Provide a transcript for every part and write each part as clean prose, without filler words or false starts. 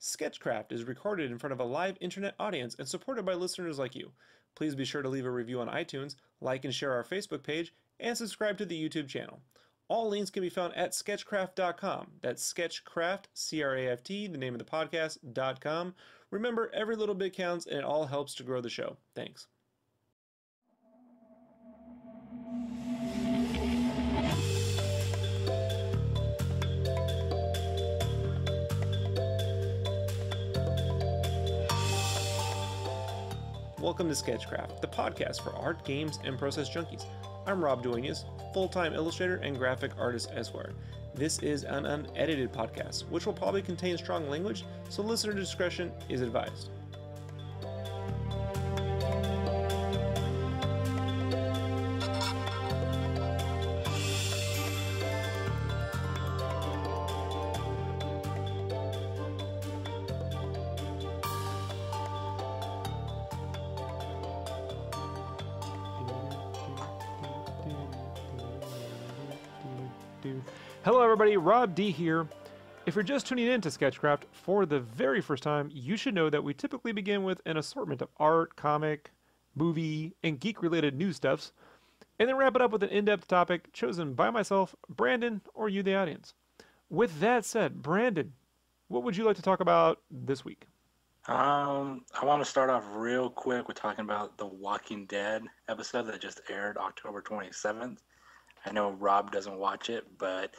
Sketchcraft is recorded in front of a live internet audience and supported by listeners like you. Please be sure to leave a review on iTunes, like and share our Facebook page, and subscribe to the YouTube channel. All links can be found at sketchcraft.com. That's Sketchcraft, C-R-A-F-T, the name of the podcast.com. Remember, every little bit counts and it all helps to grow the show. Thanks. Welcome to Sketchcraft, the podcast for art, games, and process junkies. I'm Rob Duenas, full-time illustrator and graphic artist elsewhere. This is an unedited podcast, which will probably contain strong language, so listener discretion is advised. Hello everybody, Rob D here. If you're just tuning in to Sketchcraft for the very first time, you should know that we typically begin with an assortment of art, comic, movie, and geek-related news stuffs, and then wrap it up with an in-depth topic chosen by myself, Brandon, or you, the audience. With that said, Brandon, what would you like to talk about this week? I want to start off real quick with talking about the Walking Dead episode that just aired October 27th. I know Rob doesn't watch it, but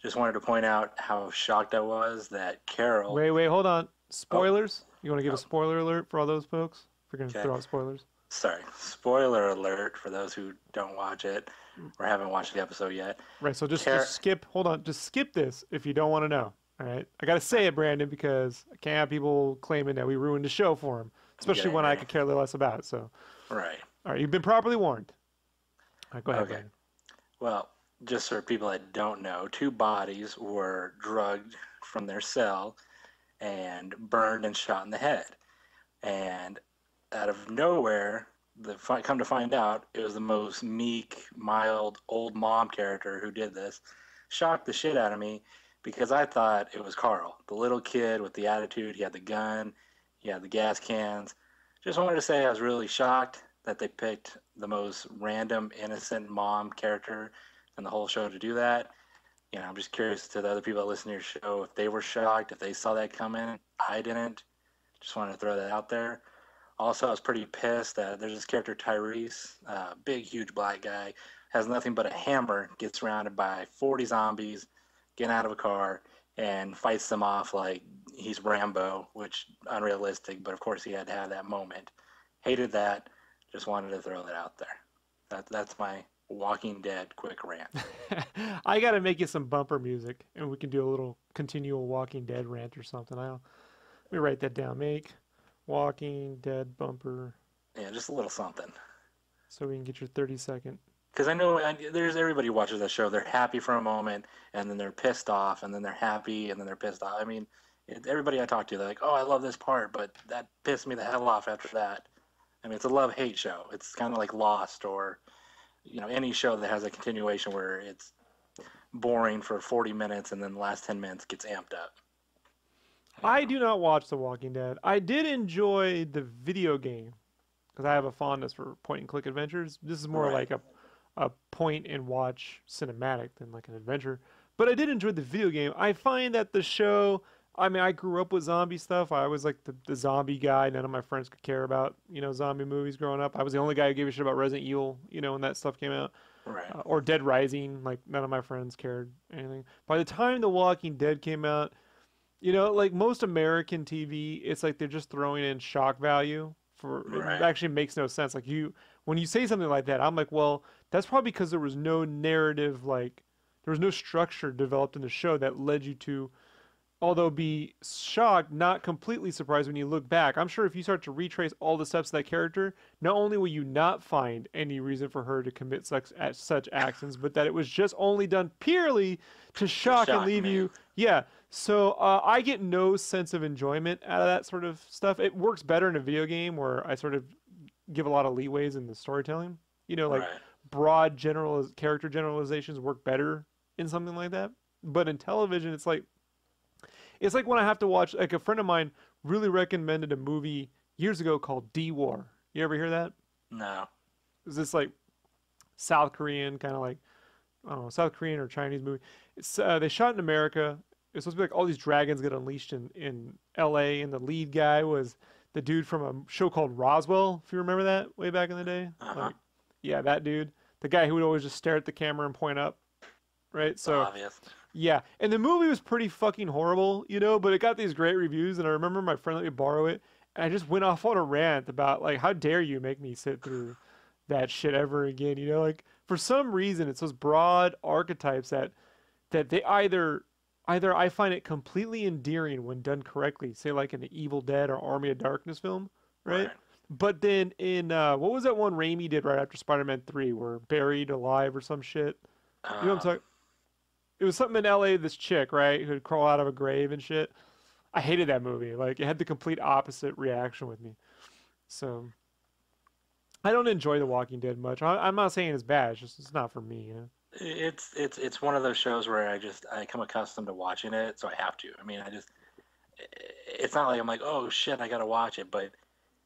just wanted to point out how shocked I was that Carol... Wait, hold on. Spoilers? You want to give a spoiler alert for all those folks? If we're going to throw out spoilers. Sorry. Spoiler alert for those who don't watch it or haven't watched the episode yet. Right, so just skip... Hold on. Just skip this if you don't want to know. All right? I got to say it, Brandon, because I can't have people claiming that we ruined the show for them, especially when I could care less about it. So. Right. All right, you've been properly warned. All right, go ahead, Okay. Brandon. Well, just for people that don't know, 2 bodies were drugged from their cell and burned and shot in the head. And out of nowhere, come to find out, it was the most meek, mild, old mom character who did this. Shocked the shit out of me because I thought it was Carl, the little kid with the attitude. He had the gun, he had the gas cans. Just wanted to say I was really shocked that they picked the most random, innocent mom character in the whole show to do that. You know, I'm just curious to the other people that listen to your show if they were shocked, if they saw that coming. I didn't. Just wanted to throw that out there. Also, I was pretty pissed that there's this character, Tyrese, big, huge black guy, has nothing but a hammer, gets surrounded by 40 zombies, getting out of a car, and fights them off like he's Rambo, which unrealistic, but of course he had to have that moment. Hated that. Just wanted to throw that out there. That's my Walking Dead quick rant. I got to make you some bumper music, and we can do a little continual Walking Dead rant or something. Let me write that down. Make Walking Dead bumper. Yeah, just a little something. So we can get your 30-second. Because I know there's everybody watches that show. They're happy for a moment, and then they're pissed off, and then they're happy, and then they're pissed off. I mean, everybody I talk to, they're like, oh, I love this part, but that pissed me the hell off after that. I mean, it's a love-hate show. It's kind of like Lost or, you know, any show that has a continuation where it's boring for 40 minutes and then the last 10 minutes gets amped up. I do not watch The Walking Dead. I did enjoy the video game because I have a fondness for point-and-click adventures. This is more like a point-and-watch cinematic than like an adventure. But I did enjoy the video game. I find that the show... I mean, I grew up with zombie stuff. I was like the zombie guy. None of my friends could care about, you know, zombie movies growing up. I was the only guy who gave a shit about Resident Evil, you know, when that stuff came out. Right. Or Dead Rising. Like, none of my friends cared anything. By the time The Walking Dead came out, you know, like most American TV, it's like they're just throwing in shock value. It actually makes no sense. Like, when you say something like that, I'm like, well, that's probably because there was no narrative, like, there was no structure developed in the show that led you to... Although be shocked, not completely surprised when you look back. I'm sure if you start to retrace all the steps of that character, not only will you not find any reason for her to commit such actions, but that it was just only done purely to shock and leave you. Yeah. So I get no sense of enjoyment out of that sort of stuff. It works better in a video game where I sort of give a lot of leeways in the storytelling. You know, like broad character generalizations work better in something like that. But in television, it's like, It's like when I have to watch, like a friend of mine really recommended a movie years ago called D War. You ever hear that? No. Is this like South Korean kind of like, I don't know, South Korean or Chinese movie? It's they shot in America. It's supposed to be like all these dragons get unleashed in L.A. and the lead guy was the dude from a show called Roswell. If you remember that way back in the day, Uh-huh. like yeah, that dude, the guy who would always just stare at the camera and point up, right? It's So obvious. yeah, and the movie was pretty fucking horrible, you know, but it got these great reviews, and I remember my friend let me borrow it, and I just went off on a rant about like, how dare you make me sit through that shit ever again, you know? Like for some reason, it's those broad archetypes that they either I find it completely endearing when done correctly, say like in the Evil Dead or Army of Darkness film, right? Right. But then in what was that one Raimi did right after Spider-Man 3, where Buried Alive or some shit? You know what I'm Um, talking? It was something in LA, this chick, right, who'd crawl out of a grave and shit. I hated that movie. Like it had the complete opposite reaction with me. So I don't enjoy The Walking Dead much. I'm not saying it's bad. It's just it's not for me. You know? it's one of those shows where I come accustomed to watching it, so I have to. I mean, it's not like I'm like, oh shit, I gotta watch it, but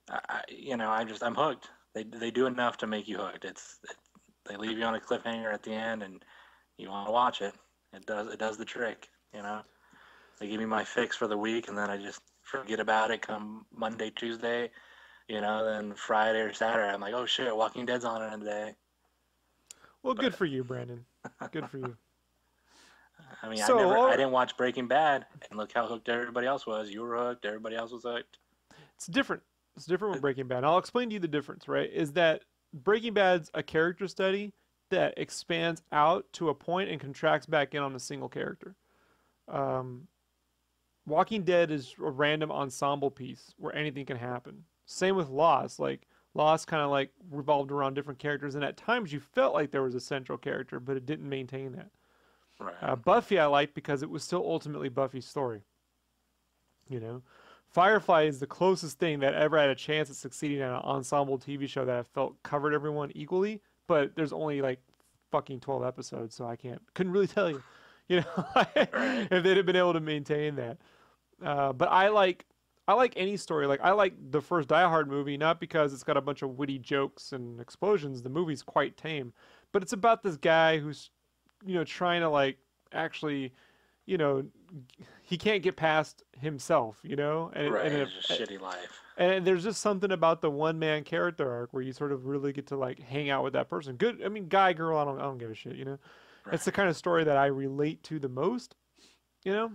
I'm hooked. They do enough to make you hooked. They leave you on a cliffhanger at the end, and you want to watch it. It does the trick. You know, they give me my fix for the week, and then I just forget about it come Monday, Tuesday. Then Friday or Saturday, I'm like, oh shit, Walking Dead's on it today. Well, good But for you, Brandon. Good for you. I mean, So I all, didn't watch Breaking Bad, and look how hooked everybody else was. You were hooked. Everybody else was hooked. it's different. It's different with It- Breaking Bad. I'll explain to you the difference. Right? Is that Breaking Bad's a character study that expands out to a point and contracts back in on a single character. Um, Walking Dead is a random ensemble piece where anything can happen. Same with Lost. Like Lost kind of like revolved around different characters, and at times you felt like there was a central character, but it didn't maintain that. Right. Buffy I liked because it was still ultimately Buffy's story. You know, Firefly is the closest thing that ever had a chance at succeeding at an ensemble TV show that I felt covered everyone equally. But there's only like fucking 12 episodes, so I couldn't really tell you. You know, Right. if they'd have been able to maintain that. But I like any story. Like I like the first Die Hard movie, not because it's got a bunch of witty jokes and explosions. The movie's quite tame, but it's about this guy who's, trying to like actually, you know, he can't get past himself, and Right. and It's it, just shitty life. and there's just something about the one man character arc where you sort of really get to like hang out with that person. Good, I mean, guy, girl, I don't give a shit, It's the Right. kind of story that I relate to the most, you know.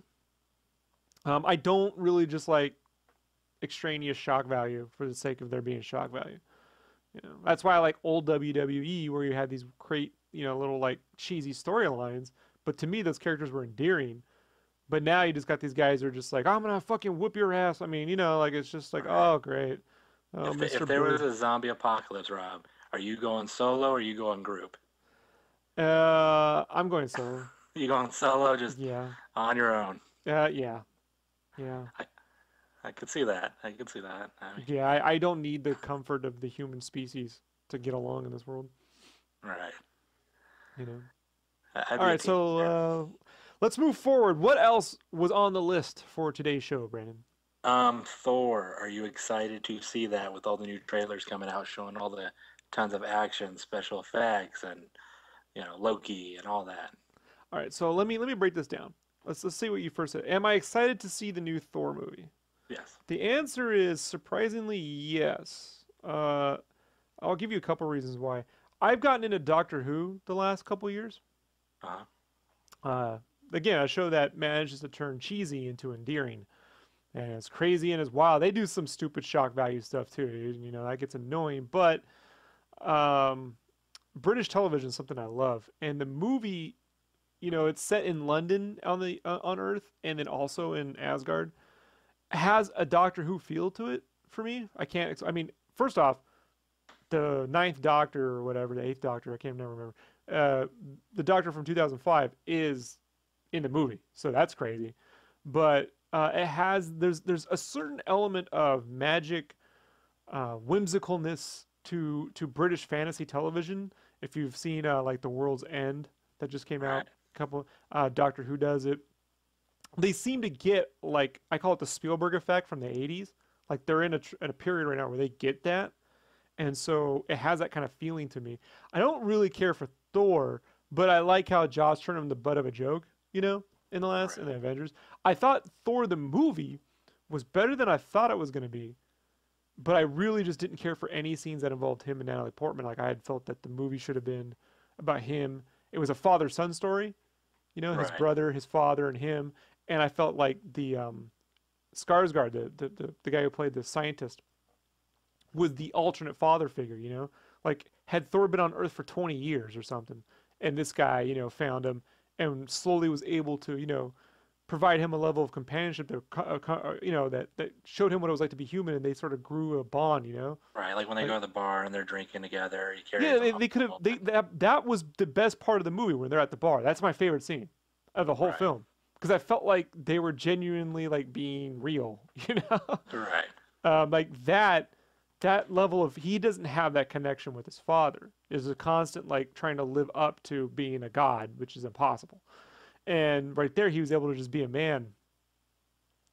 I don't really just like extraneous shock value for the sake of there being shock value. That's why I like old WWE where you had these great, little like cheesy storylines. But to me, those characters were endearing. But now you just got these guys who are just like, I'm gonna fucking whoop your ass. I mean, like it's just like, Right. oh great, oh If Mr. there was Big. a zombie apocalypse, Rob, are you going solo or are you going group? I'm going solo. You going solo, just Yeah, on your own? yeah, yeah, I, I could see that. I could see that. I mean, yeah. I don't need the comfort of the human species to get along in this world. right. You know. I'd All be a right, team so player. let's move forward. What else was on the list for today's show, Brandon? Thor. Are you excited to see that with all the new trailers coming out, showing all the tons of action, special effects, and Loki and all that? All right, so let me break this down. Let's see what you first said. Am I excited to see the new Thor movie? Yes. The answer is surprisingly yes. I'll give you a couple reasons why. I've gotten into Doctor Who the last couple years. Uh-huh. Uh, Again, a show that manages to turn cheesy into endearing, and it's crazy and it's wild. They do some stupid shock value stuff too. That gets annoying, but um, British television is something I love, and the movie, it's set in London on Earth, and then also in Asgard. Has a Doctor Who feel to it for me. I can't. I mean, first off, the Ninth Doctor or whatever, the Eighth Doctor, I can't never remember. The Doctor from 2005 is in the movie, so that's crazy. But it has there's a certain element of magic, whimsicalness to British fantasy television. If you've seen like The World's End that just came out, Right. a couple Doctor Who does it. they seem to get like I call it the Spielberg effect from the '80s. Like they're in a period right now where they get that, and so it has that kind of feeling to me. I don't really care for Thor, but I like how Josh turned him the butt of a joke. In the Right. Avengers, I thought Thor the movie was better than I thought it was going to be, but I really just didn't care for any scenes that involved him and Natalie Portman. Like I had felt that the movie should have been about him. It was a father-son story, his Right. brother, his father, and him. And I felt like the Skarsgård, the guy who played the scientist, was the alternate father figure. Like had Thor been on Earth for 20 years or something, and this guy, found him and slowly was able to, provide him a level of companionship that, that showed him what it was like to be human, and they sort of grew a bond. Right. Like when they Like go to the bar and they're drinking together, he carries yeah, them they home could the have whole they time. that was the best part of the movie when they're at the bar. That's my favorite scene of the whole Right. film because I felt like they were genuinely like being real, Right. like that level of he doesn't have that connection with his father. Is a constant like trying to live up to being a god, which is impossible. And right there, he was able to just be a man.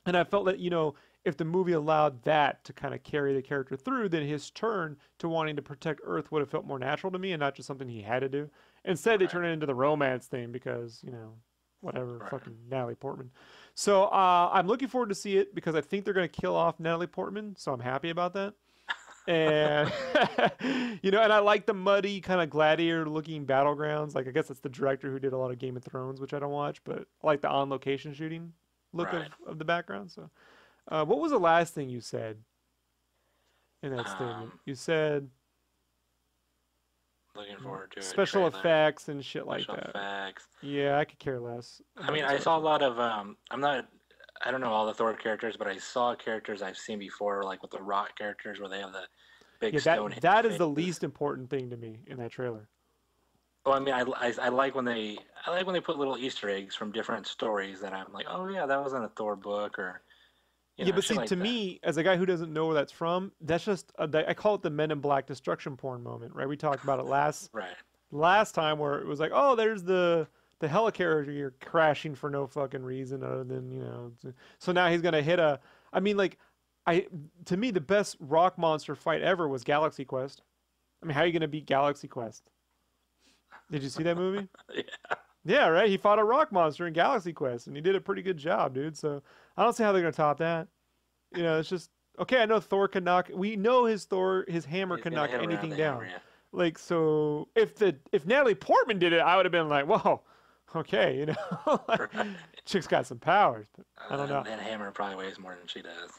And I felt that, if the movie allowed that to kind of carry the character through, then his turn to wanting to protect Earth would have felt more natural to me and not just something he had to do. Instead, they Right. turn it into the romance thing because, whatever, Right. fucking Natalie Portman. So I'm looking forward to see it because I think they're going to kill off Natalie Portman. So I'm happy about that. And, and I like the muddy kind of gladiator looking battlegrounds. Like, I guess that's the director who did a lot of Game of Thrones, which I don't watch, but I like the on location shooting look Right. of the background. So. What was the last thing you said in that statement? Um, You said Looking forward to a special trailer, effects and shit like special that. effects. Yeah, I could care less I about mean, the I saw a special. lot of. I don't know all the Thor characters, but I saw characters I've seen before, like with the Rock characters, where they have the big Yeah, Stonehenge that is the faces. least important thing to me in that trailer. Oh, I mean, I like when they put little Easter eggs from different stories that I'm like, oh yeah, that was in a Thor book, or Yeah, but shit see, to like that. me, as a guy who doesn't know where that's from, that's just I call it the Men in Black destruction porn moment, right? We talked about it Right. last time where it was like, oh, there's the helicarrier crashing for no fucking reason other than so now he's gonna hit a. I mean, like, I to me the best rock monster fight ever was Galaxy Quest. I mean, how are you gonna beat Galaxy Quest? Did you see that movie? Yeah. Yeah, right. He fought a rock monster in Galaxy Quest, and he did a pretty good job, dude. So I don't see how they're gonna top that. It's just okay. I know Thor can knock. We know his hammer He's can gonna knock hit around anything the hammer, down. yeah. Like so, if Natalie Portman did it, I would have been like, whoa, okay, like Right. chick's got some powers, but I don't know. That hammer probably weighs more than she does.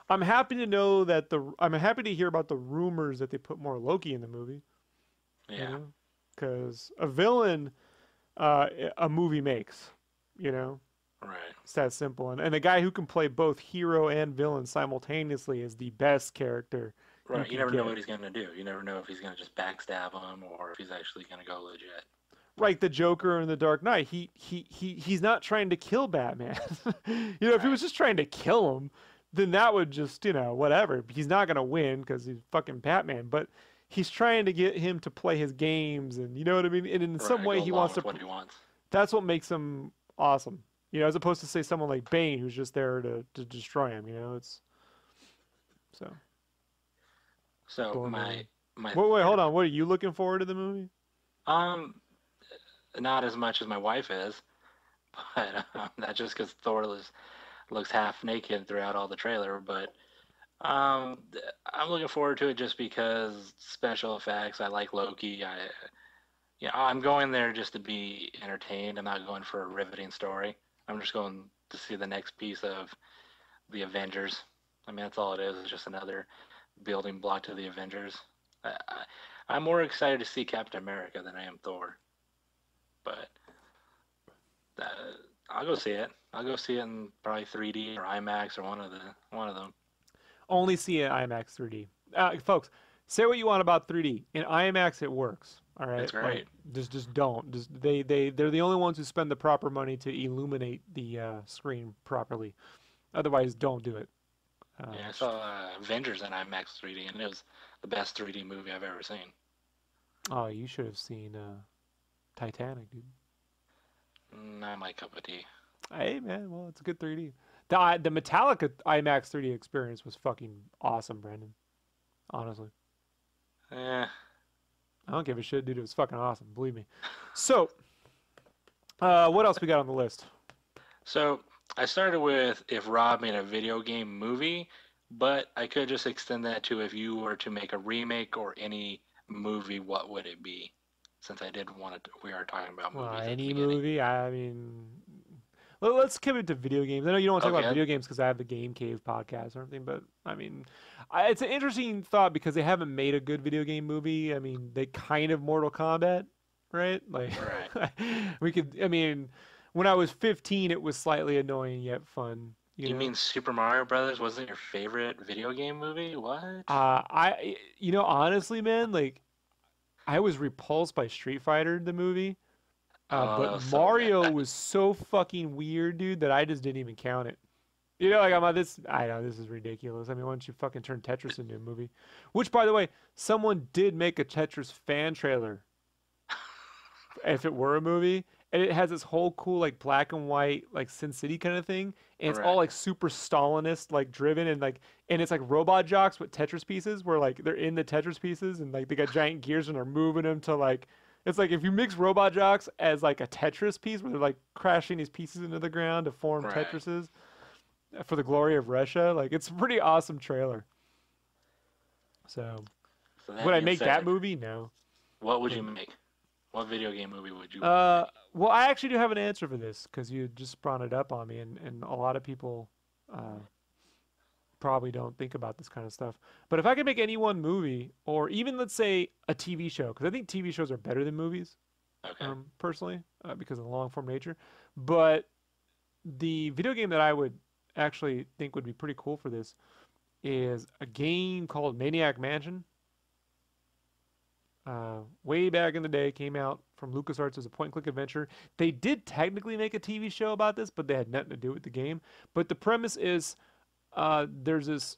I'm happy to know that I'm happy to hear about the rumors that they put more Loki in the movie. You Yeah. know, because a villain, a movie makes. You know, Right. it's that simple. And a guy who can play both hero and villain simultaneously is the best character you Right. You can never know what get. he's gonna do. You never know if he's gonna just backstab him or if he's actually gonna go legit. Like the Joker in the Dark Knight, he's not trying to kill Batman. If he Right. was just trying to kill him, then that would just, whatever. He's not gonna win because he's fucking Batman. But he's trying to get him to play his games, and you know what I mean. And in some Right. way, Go he along wants with to. what he wants. That's what makes him awesome. As opposed to say someone like Bane who's just there to destroy him. It's so So Thor movie. my Wait, third hold on. What are you looking forward to the movie? um not as much as my wife is, but that's just because looks half naked throughout all the trailer. But I'm looking forward to it just because special effects. I like Loki. I'm going there just to be entertained. I'm not going for a riveting story. I'm just going to see the next piece of the Avengers. I mean, that's all it is. It's just another building block to the Avengers. I'm more excited to see Captain America than I am Thor. But uh, I'll go see it. I'll go see it in probably 3D or IMAX or one of them. Only see it IMAX 3D. Folks, say what you want about 3D. In IMAX, it works. All right, It's like great. just don't. Just they're the only ones who spend the proper money to illuminate the screen properly. Otherwise, don't do it. Yeah, I Just saw Avengers in IMAX 3D, and it was the best 3D movie I've ever seen. oh, you should have seen Titanic, dude. Not my cup of tea. Hey man, well, it's a good 3D. The Metallica IMAX 3D experience was fucking awesome, Brandon. Honestly, Eh. I don't give a shit, dude. It was fucking awesome. Believe me. So, what else we got on the list? So I started with if Rob made a video game movie, but I could just extend that to if you were to make a remake or any movie, what would it be? Since I did want to, we are talking about Well, movies at the any beginning. movie. I mean, let's keep it to video games. I know you don't want to talk about Okay, video games because I have the Game Cave podcast or anything, but I mean, it's an interesting thought because they haven't made a good video game movie. I mean, they kind of Mortal Kombat, right? Like, right. we could. I mean, when I was 15, it was slightly annoying yet fun. You You know. mean Super Mario Brothers wasn't your favorite video game movie? What? Honestly, man, like I was repulsed by Street Fighter the movie. Oh, that But was so Mario bad. was so fucking weird, dude, that I just didn't even count it. You know, like I'm on this. I know this is ridiculous. I mean, why don't you fucking turn Tetris into a movie? Which, by the way, someone did make a Tetris fan trailer. If it were a movie, and it has this whole cool like black and white like Sin City kind of thing, and it's all Right, like super Stalinist like driven and it's like robot jocks with Tetris pieces where like they're in the Tetris pieces and like they got giant gears and they're moving them to like it's like if you mix robot jocks as like a Tetris piece where they're like crashing these pieces into the ground to form right. Tetrises for the glory of Russia. Like it's a pretty awesome trailer. So So that would I being make that said, movie? No. what would you Like, make? What video game movie would you want to make? well, I actually do have an answer for this because you just brought it up on me, and a lot of people uh, probably don't think about this kind of stuff. But if I could make any one movie, or even let's say a TV show, because I think TV shows are better than movies, Okay. personally, because of the long form nature. But the video game that I would actually think would be pretty cool for this is a game called Maniac Mansion. Way back in the day, came out from LucasArts as a point and click adventure. They did technically make a TV show about this, but they had nothing to do with the game. But the premise is there's this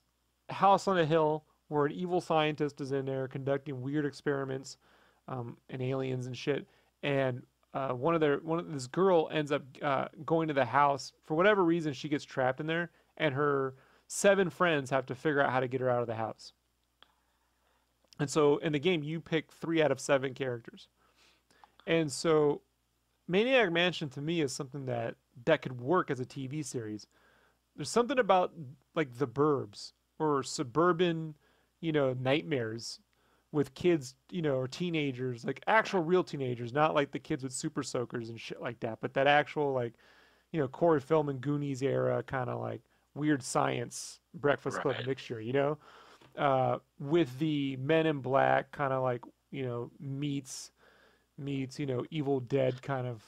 house on a hill where an evil scientist is in there conducting weird experiments and aliens and shit. And this girl ends up going to the house for whatever reason. She gets trapped in there, and her 7 friends have to figure out how to get her out of the house. And so in the game, you pick 3 out of 7 characters. And so Maniac Mansion to me is something that could work as a TV series. There's something about like the burbs or suburban, nightmares with kids, or teenagers, like actual real teenagers, not like the kids with super soakers and shit like that, but that actual like, Corey Feldman Goonies era kind of like weird science Breakfast Club Right. mixture, with the Men in Black kind of like meets Evil Dead kind of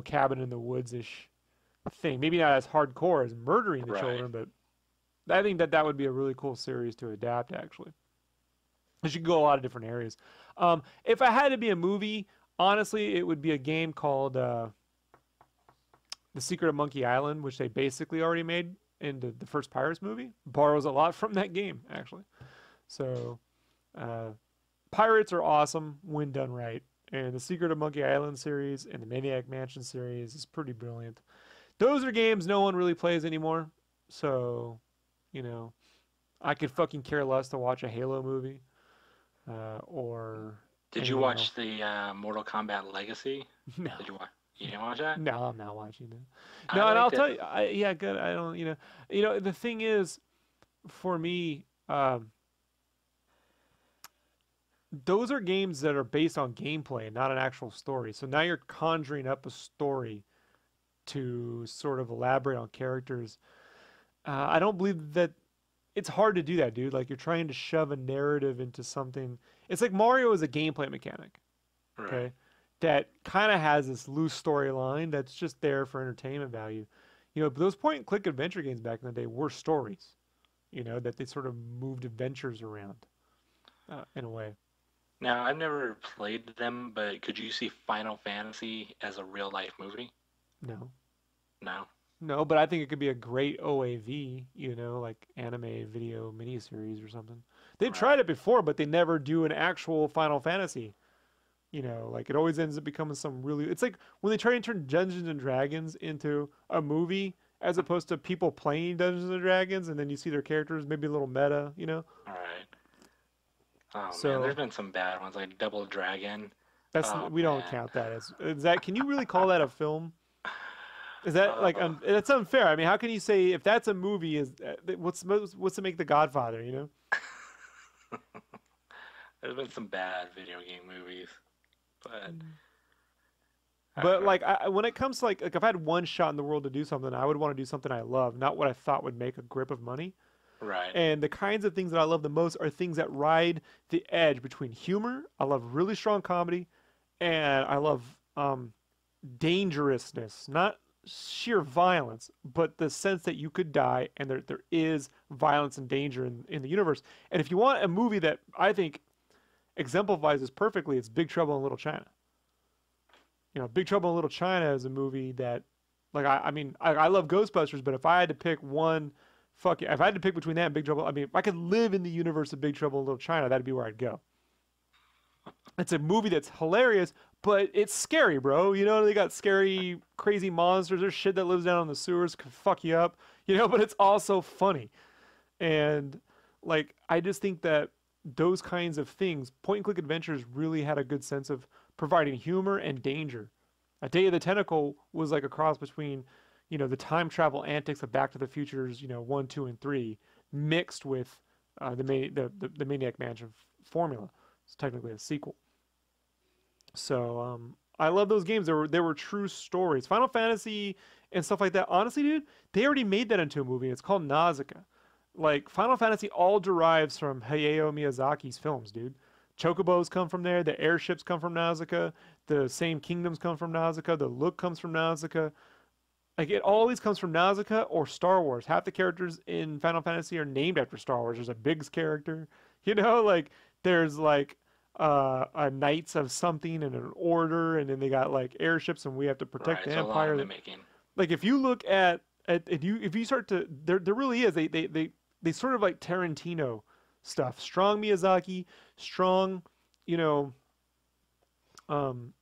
cabin in the woods ish thing. Maybe not as hardcore as murdering the Right. children, but I think that would be a really cool series to adapt. Actually, you could go a lot of different areas. If I had to be a movie, honestly, it would be a game called The Secret of Monkey Island, which they basically already made into the first Pirates movie. Borrows a lot from that game, actually. So, uh, Pirates are awesome when done right. And the Secret of Monkey Island series and the Maniac Mansion series is pretty brilliant. Those are games no one really plays anymore. So, you know, I could fucking care less to watch a Halo movie or Did you anything else. watch the Mortal Kombat Legacy? No, Did you watch? You didn't watch that? no, I'm not watching it. I No, and I'll liked it. tell you, yeah, good. I don't, the thing is, for me, those are games that are based on gameplay and not an actual story. So now you're conjuring up a story to sort of elaborate on characters. I don't believe that it's hard to do that, dude. Like you're trying to shove a narrative into something. It's like Mario is a gameplay mechanic, Right. okay? That kind of has this loose storyline that's just there for entertainment value. But those point and click adventure games back in the day were stories, that they sort of moved adventures around in a way. Now, I've never played them, but could you see Final Fantasy as a real life movie? No. No. No, but I think it could be a great OAV, like anime video miniseries or something. They've Right. tried it before, but they never do an actual Final Fantasy. You know, like it always ends up becoming some really. It's like when they try to turn Dungeons and Dragons into a movie, as opposed to people playing Dungeons and Dragons, and then you see their characters maybe a little meta. You know, Right. Oh man, there's so been some bad ones like Double Dragon. that's Oh we don't man. count that as is that. Can you really call that a film? Is that like Uh, that's unfair? I mean, how can you say if that's a movie? Is what's to make The Godfather? You know. there's been some bad video game movies, but But uh, like when it comes to like if I had one shot in the world to do something, I would want to do something I love, not what I thought would make a grip of money. right. And the kinds of things that I love the most are things that ride the edge between humor. I love really strong comedy, and I love dangerousness, not sheer violence, but the sense that you could die and there is violence and danger in the universe. And if you want a movie that I think exemplifies this perfectly, it's Big Trouble in Little China. You know, Big Trouble in Little China is a movie that, like, I mean, I love Ghostbusters, but if I had to pick one, fuck it, if I had to pick between that and Big Trouble, I mean, if I could live in the universe of Big Trouble in Little China, that'd be where I'd go. It's a movie that's hilarious, but it's scary, bro. You know, they got scary, crazy monsters. There's shit that lives down in the sewers, could fuck you up. You know, but it's also funny, and like, I just think that those kinds of things, point and click adventures, really had a good sense of providing humor and danger. A Day of the Tentacle was like a cross between, you know, the time travel antics of Back to the Future's, you know, 1, 2, and 3, mixed with the Maniac Mansion formula. It's technically a sequel. So I love those games. They were true stories. Final Fantasy and stuff like that. Honestly, dude, they already made that into a movie. It's called Nausicaa. Like Final Fantasy all derives from Hayao Miyazaki's films, dude. Chocobos come from there. The airships come from Nausicaa. The same kingdoms come from Nausicaa. The look comes from Nausicaa. Like it always comes from Nausicaa or Star Wars. Half the characters in Final Fantasy are named after Star Wars. There's a Biggs character, you know, like there's like a knights of something and an order, and then they got like airships, and we have to protect Right. the So a lot of empire. mimicking. Like if you look at if you start to there really is they sort of like Tarantino stuff. Strong Miyazaki, strong, you know,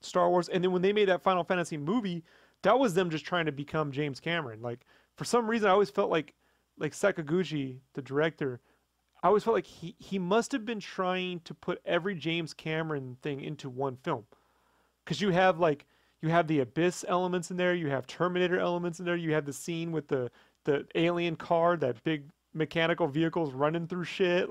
Star Wars, and then when they made that Final Fantasy movie, that was them just trying to become James Cameron. Like for some reason, I always felt like Sakaguchi, the director, I always felt like he must have been trying to put every James Cameron thing into one film, because you have the Abyss elements in there, you have Terminator elements in there, you have the scene with the alien car, that big mechanical vehicles running through shit,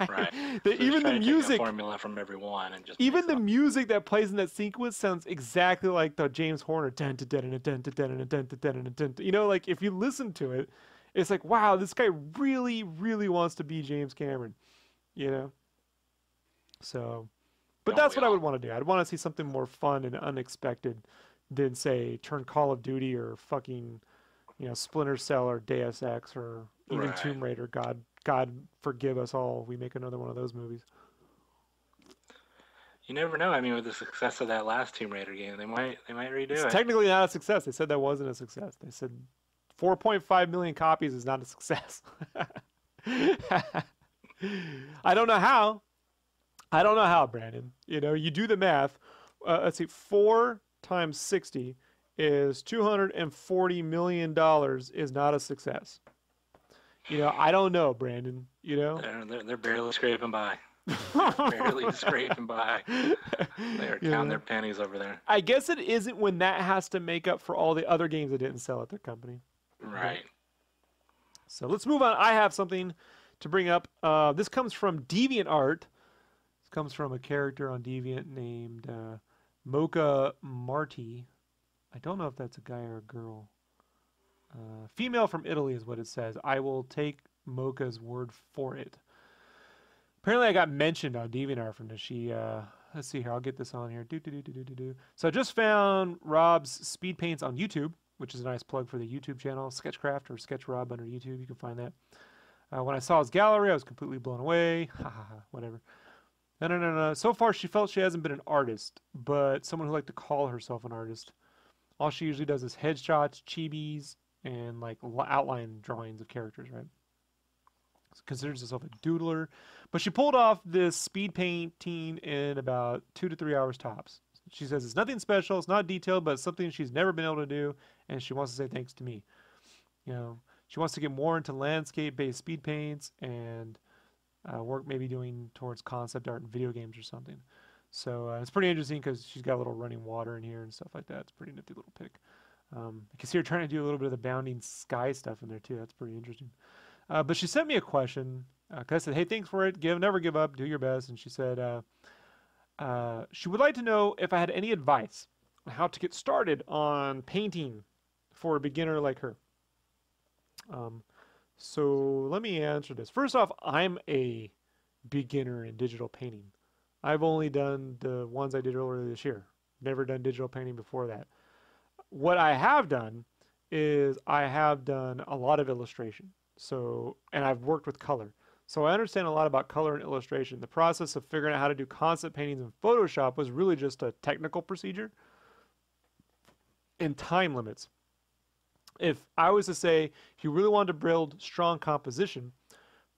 Right. So just even the try to take a music. formula from every one and just Even mix the up. music that plays in that sequence sounds exactly like the James Horner. Dun, dun, dun, dun, dun, dun, dun, dun, dun, dun, dun, dun. You know, like if you listen to it, it's like, wow, this guy really, really wants to be James Cameron. You know, so, but Don't that's we what I would all? want to do. I'd want to see something more fun and unexpected than say turn Call of Duty or fucking, you know, Splinter Cell or Deus Ex or even Right. Tomb Raider. God forgive us all. We make another one of those movies. You never know. I mean, with the success of that last Tomb Raider game, they might It's redo it. technically not a success. They said that wasn't a success. They said 4.5 million copies is not a success. I don't know how. I don't know how, Brandon. You know, you do the math. Let's see, 4 times 60 is $240 million is not a success. You know, I don't know, Brandon. You know? They're barely scraping by. Barely scraping by. They are You counting know? their pennies over there. I guess it isn't when that has to make up for all the other games that didn't sell at their company. But, Right. so let's move on. I have something to bring up. This comes from DeviantArt. This comes from a character on Deviant named Mocha Marti. I don't know if that's a guy or a girl. Female from Italy is what it says. I will take Mocha's word for it. Apparently, I got mentioned on DeviantArt from this. Let's see here. I'll get this on here. So I just found Rob's speed paints on YouTube, which is a nice plug for the YouTube channel, Sketchcraft or Sketch Rob under YouTube. You can find that. When I saw his gallery, I was completely blown away. Ha ha ha. Whatever. No. So far, she felt she hasn't been an artist, but someone who liked to call herself an artist. All she usually does is headshots, chibis, and like outline drawings of characters, right? Considers herself a doodler, but she pulled off this speed painting in about 2 to 3 hours tops. She says it's nothing special, it's not detailed, but it's something she's never been able to do, and she wants to say thanks to me. You know, she wants to get more into landscape-based speed paints and work maybe doing towards concept art and video games or something. So it's pretty interesting because she's got a little running water in here and stuff like that. It's a pretty nifty little pick. You can see her trying to do a little bit of the bounding sky stuff in there too. That's pretty interesting. But she sent me a question because I said, "Hey, thanks for it. Never give up. Do your best." And she said she would like to know if I had any advice on how to get started on painting for a beginner like her. Um, so let me answer this. First off, I'm a beginner in digital painting. I've only done the ones I did earlier this year. Never done digital painting before that. What I have done is I have done a lot of illustration. So, and I've worked with color. So I understand a lot about color and illustration. The process of figuring out how to do concept paintings in Photoshop was really just a technical procedure and time limits. If I was to say, if you really wanted to build strong composition,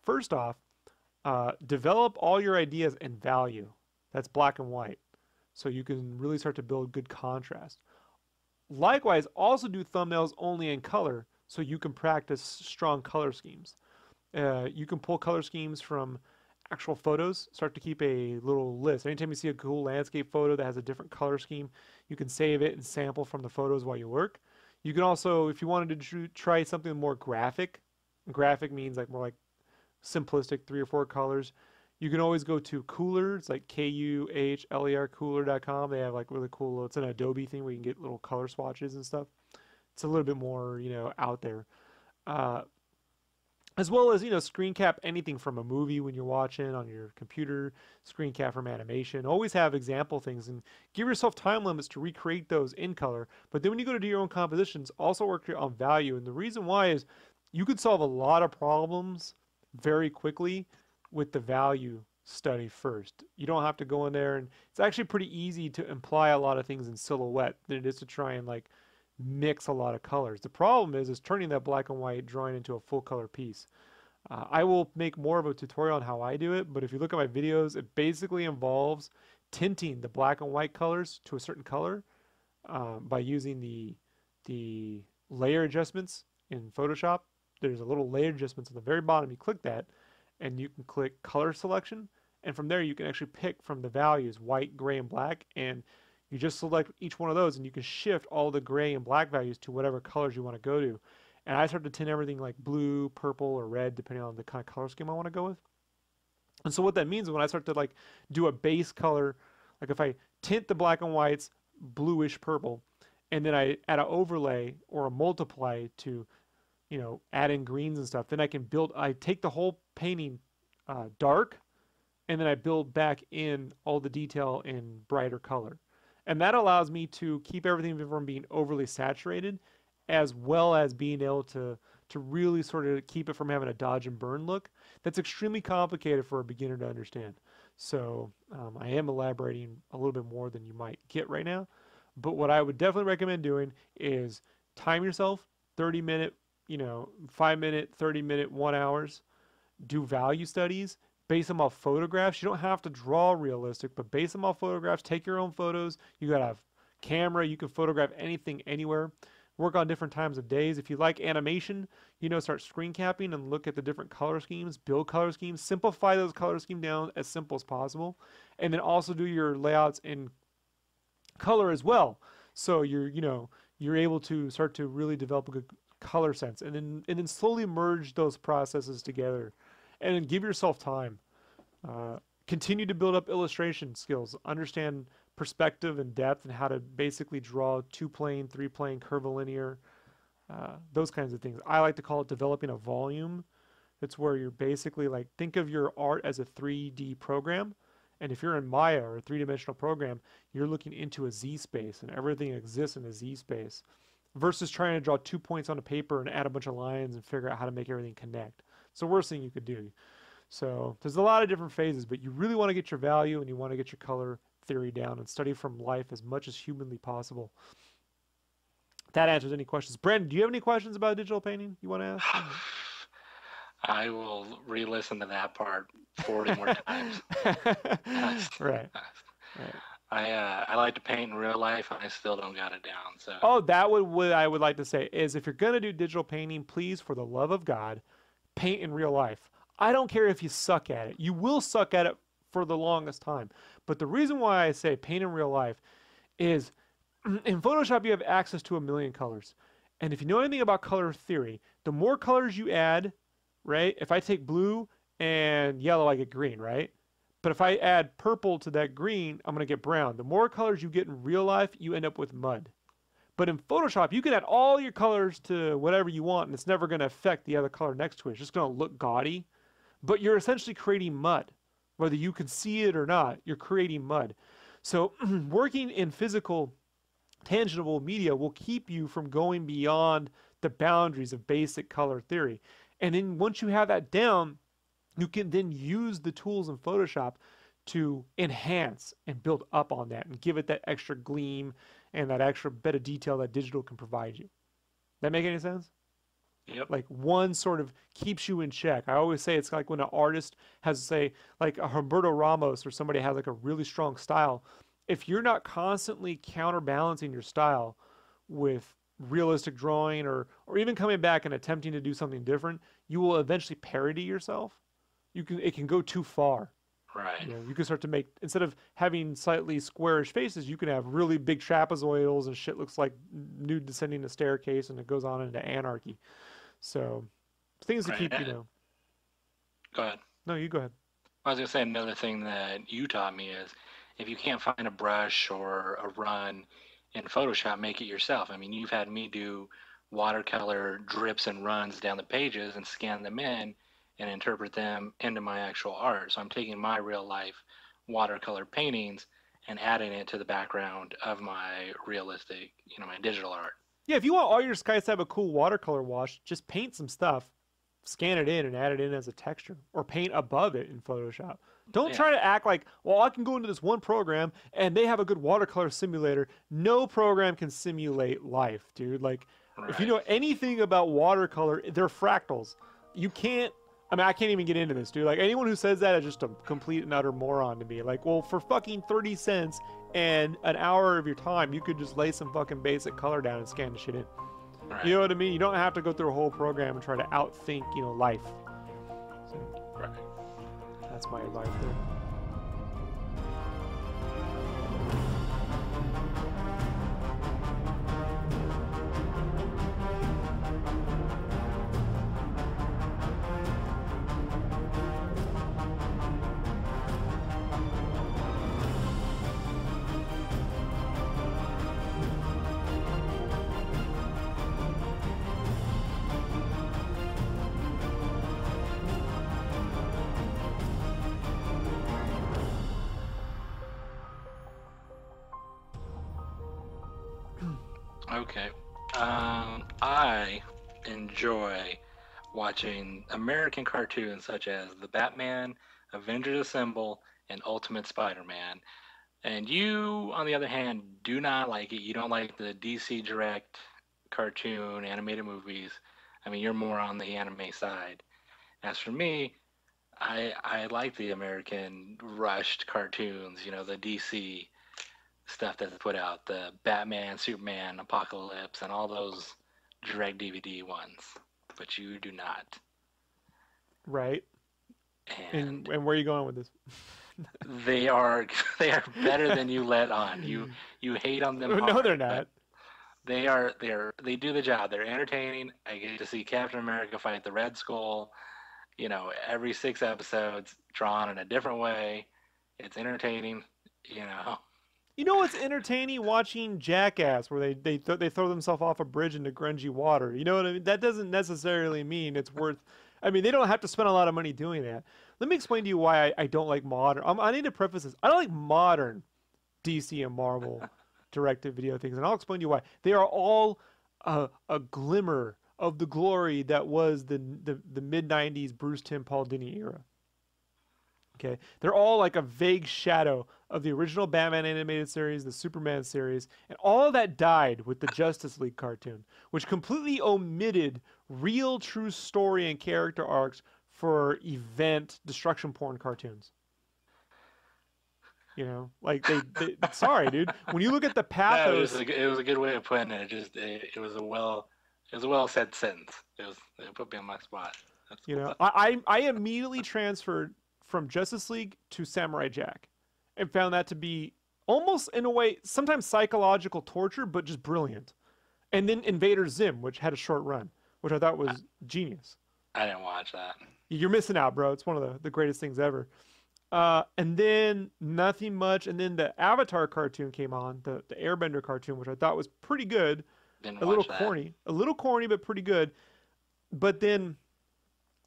first off, develop all your ideas in value. That's black and white. So you can really start to build good contrast. Likewise, also do thumbnails only in color so you can practice strong color schemes. You can pull color schemes from actual photos, start to keep a little list. Anytime you see a cool landscape photo that has a different color scheme, you can save it and sample from the photos while you work. You can also, if you wanted to try something more graphic means like more like simplistic 3 or 4 colors. You can always go to Cooler. It's like Kuhler, cooler.com. They have like really cool, it's an Adobe thing where you can get little color swatches and stuff. It's a little bit more, out there. Uh, as well as, screen cap anything from a movie when you're watching on your computer, screen cap from animation. Always have example things and give yourself time limits to recreate those in color. But then when you go to do your own compositions, also work on value. And the reason why is you could solve a lot of problems very quickly with the value study first. You don't have to go in there, and it's actually pretty easy to imply a lot of things in silhouette than it is to try and like mix a lot of colors. The problem is turning that black and white drawing into a full color piece. I will make more of a tutorial on how I do it, but if you look at my videos, it basically involves tinting the black and white colors to a certain color by using the layer adjustments in Photoshop. There's a little layer adjustments at the very bottom. You click that, and you can click color selection, and from there you can actually pick from the values white, gray, and black, and you just select each one of those, and you can shift all the gray and black values to whatever colors you want to go to. And I start to tint everything like blue, purple, or red, depending on the kind of color scheme I want to go with. And so what that means is when I start to like do a base color, like if I tint the black and whites bluish purple, and then I add an overlay or a multiply to, add in greens and stuff, then I take the whole painting dark, and then I build back in all the detail in brighter color. And that allows me to keep everything from being overly saturated, as well as being able to really sort of keep it from having a dodge and burn look. That's extremely complicated for a beginner to understand. So I am elaborating a little bit more than you might get right now. But what I would definitely recommend doing is time yourself, 30-minute, 5-minute, 30-minute, 1 hours. Do value studies, base them off photographs. You don't have to draw realistic, but base them off photographs. Take your own photos. You got to have camera. You can photograph anything, anywhere. Work on different times of days. If you like animation, start screen capping and look at the different color schemes, build color schemes, simplify those color schemes down as simple as possible. And then also do your layouts in color as well. So you're able to start to really develop a good color sense, and then slowly merge those processes together, and then give yourself time. Continue to build up illustration skills, understand perspective and depth, and how to basically draw 2-plane, 3-plane, curvilinear, those kinds of things. I like to call it developing a volume. It's where you're basically like, think of your art as a 3D program. And if you're in Maya or a 3-dimensional program, you're looking into a Z space, and everything exists in a Z space, versus trying to draw 2 points on a paper and add a bunch of lines and figure out how to make everything connect. It's the worst thing you could do. So there's a lot of different phases, but you really want to get your value and you want to get your color theory down and study from life as much as humanly possible. If that answers any questions. Brandon, do you have any questions about digital painting you want to ask? I will re-listen to that part 40 more times. Right. I like to paint in real life, and I still don't got it down. So Oh, that would what I would like to say is if you're gonna do digital painting, please, for the love of God, paint in real life. I don't care if you suck at it. You will suck at it for the longest time. But the reason why I say paint in real life is in Photoshop you have access to a million colors. And if you know anything about color theory, the more colors you add, right? If I take blue and yellow, I get green, right? But if I add purple to that green, I'm going to get brown. The more colors you get in real life, you end up with mud. But in Photoshop, you can add all your colors to whatever you want, and it's never going to affect the other color next to it. It's just going to look gaudy. But you're essentially creating mud. Whether you can see it or not, you're creating mud. So working in physical, tangible media will keep you from going beyond the boundaries of basic color theory. And then once you have that down, you can then use the tools in Photoshop to enhance and build up on that and give it that extra gleam and that extra bit of detail that digital can provide you. That make any sense? yep, Like one sort of keeps you in check. I always say it's like when an artist has, say, like a Humberto Ramos or somebody has like a really strong style. If you're not constantly counterbalancing your style with realistic drawing or even coming back and attempting to do something different, you will eventually parody yourself. It can go too far. right, You can start to make, instead of having slightly squarish faces, you can have really big trapezoidals and shit looks like nude descending a staircase and it goes on into anarchy. So things to right. keep, you know. Go ahead. No, you go ahead. I was gonna say another thing that you taught me is if you can't find a brush or a run in Photoshop, make it yourself. I mean, you've had me do watercolor drips and runs down the pages and scan them in and interpret them into my actual art. So I'm taking my real life watercolor paintings and adding it to the background of my realistic, my digital art. Yeah, if you want all your skies to have a cool watercolor wash, just paint some stuff, scan it in, and add it in as a texture, or paint above it in Photoshop. Don't Yeah, try to act like, well, I can go into this one program and they have a good watercolor simulator. No program can simulate life, dude. Like, if you right. know anything about watercolor, they're fractals. You can't. I mean, I can't even get into this, dude. Like, anyone who says that is just a complete and utter moron to me. Like, well, for fucking 30 cents and an hour of your time, you could just lay some fucking basic color down and scan the shit in. You Right, know what I mean? You don't have to go through a whole program and try to outthink, life. So right. that's my advice there. Okay. I enjoy watching American cartoons such as The Batman, Avengers Assemble, and Ultimate Spider-Man. And you, on the other hand, do not like it. You don't like the DC Direct cartoon animated movies. I mean, you're more on the anime side. As for me, I like the American rushed cartoons, the DC stuff that's put out, the Batman, Superman, Apocalypse, and all those direct DVD ones. But you do not. Right? And And and where are you going with this? they are they are better than you let on. You hate on them No, they're hard, but not. they do the job. They're entertaining. I get to see Captain America fight the Red Skull, every 6 episodes drawn in a different way. It's entertaining, you know. You know what's entertaining? Watching Jackass, where they throw themselves off a bridge into grungy water. You know what I mean? That doesn't necessarily mean it's worth. I mean, they don't have to spend a lot of money doing that. Let me explain to you why I don't like modern. I need to preface this. I don't like modern DC and Marvel directed video things, and I'll explain to you why. They are all a glimmer of the glory that was the mid '90s Bruce Timm Paul Dini era. Okay, they're all like a vague shadow of the original Batman animated series, the Superman series, and all of that died with the Justice League cartoon, which completely omitted real, true story and character arcs for event destruction porn cartoons. You know, like sorry, dude. When you look at the No, pathos, it was a good way of putting it. It was a well said sentence. It put me on my spot. That's you cool. know, I immediately transferred from Justice League to Samurai Jack, and found that to be almost in a way sometimes psychological torture, but just brilliant. And then Invader Zim, which had a short run, which I thought was genius. I didn't watch that. You're missing out, bro. It's one of the greatest things ever. And then nothing much. And then the Avatar cartoon came on, the Airbender cartoon, which I thought was pretty good. Didn't A little watch that. corny, but pretty good. But then,